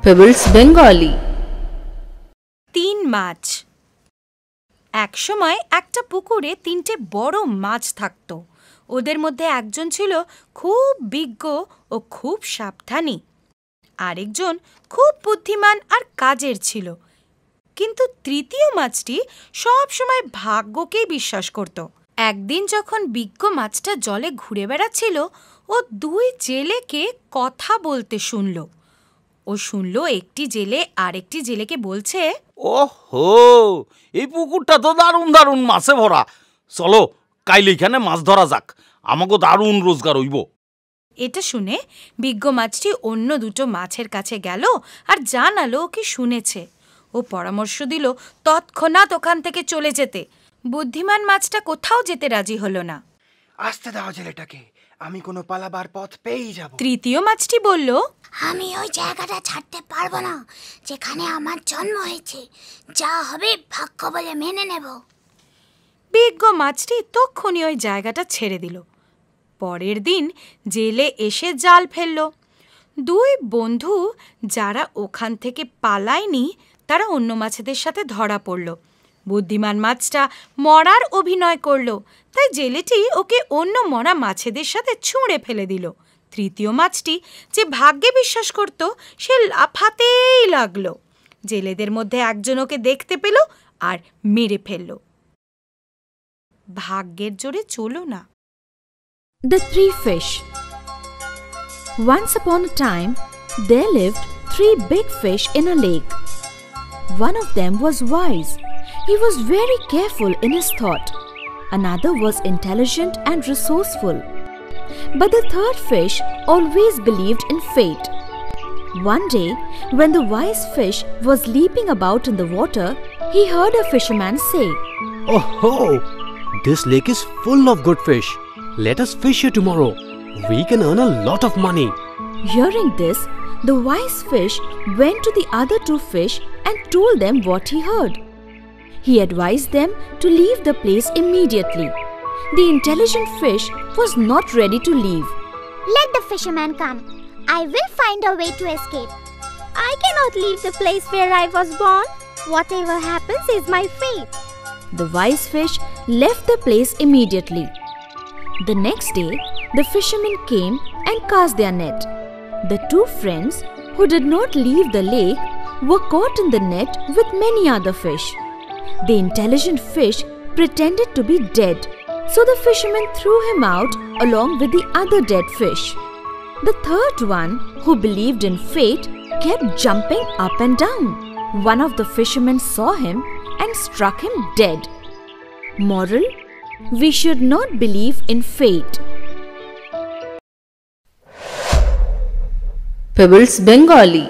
Pebbles Bengali। তিন মাছ। এক সময় একটা পুকুরে তিনটে বড় মাছ থাকতো। ওদের মধ্যে একজন ছিল খুব বিজ্ঞ ও খুব সাবধানী, আরেকজন খুব বুদ্ধিমান আর কাজের ছিল। কিন্তু তৃতীয় মাছটি সব সময় ভাগ্যকেই বিশ্বাস করত। একদিন যখন বিজ্ঞ মাছটা জলে ঘুরে বেড়াচ্ছিল, ও দুই জেলেকে কথা বলতে শুনল। ও শুনল একটি জেলে আরেকটি জেলেকে বলছে, ওহো, এই পুকুরটা তো দারুণ দারুণ মাছে ভরা। চলো কাইলে এখানে মাছ ধরা যাক, আমাকে দারুণ রোজগার হইব। এটা শুনে বিজ্ঞ মাছটি অন্য দুটো মাছের কাছে গেল আর জানালো কি শুনেছে। ও পরামর্শ দিল তৎক্ষণাৎ ওখান থেকে চলে যেতে। বুদ্ধিমান মাছটা কোথাও যেতে রাজি হলো না। আসতে দাও ছেলেটাকে, আমি কোনো পালাবার পথ পেয়েই যাব। তৃতীয় মাছটি বলল, আমি ওই জায়গাটা ছাড়তে পারবো না যেখানে আমার জন্ম হয়েছে। যা হবে ভাগ্য বলে মেনে নেব। বিজ্ঞ মাছটি তক্ষুনি ওই জায়গাটা ছেড়ে দিল। পরের দিন জেলে এসে জাল ফেলল। দুই বন্ধু যারা ওখান থেকে পালায়নি তারা অন্য মাছেদের সাথে ধরা পড়ল। বুদ্ধিমান মাছটা মরার অভিনয় করল, তাই জেলেটি ওকে অন্য মরা মাছেদের সাথে ছুঁড়ে ফেলে দিল। তৃতীয় মাছটি যে ভাগ্যে বিশ্বাস করত সে লাফাতেই লাগলো। জেলেদের মধ্যে একজন ওকে দেখতে পেল আর মেরে ফেলল। ভাগ্যের জোরে চলো না। The Three Fish. Once upon a time, there lived three big fish in a lake. One of them was wise. He was very careful in his thought. Another was intelligent and resourceful. But the third fish always believed in fate. One day, when the wise fish was leaping about in the water, he heard a fisherman say, "Oh ho! This lake is full of good fish. Let us fish here tomorrow. We can earn a lot of money." Hearing this, the wise fish went to the other two fish and told them what he heard. He advised them to leave the place immediately. The intelligent fish was not ready to leave. Let the fisherman come. I will find a way to escape. I cannot leave the place where I was born. Whatever happens is my fate. The wise fish left the place immediately. The next day, the fishermen came and cast their net. The two friends, who did not leave the lake, were caught in the net with many other fish. The intelligent fish pretended to be dead, so the fishermen threw him out along with the other dead fish. The third one, who believed in fate, kept jumping up and down. One of the fishermen saw him and struck him dead. Moral: we should not believe in fate. Pebbles Bengali।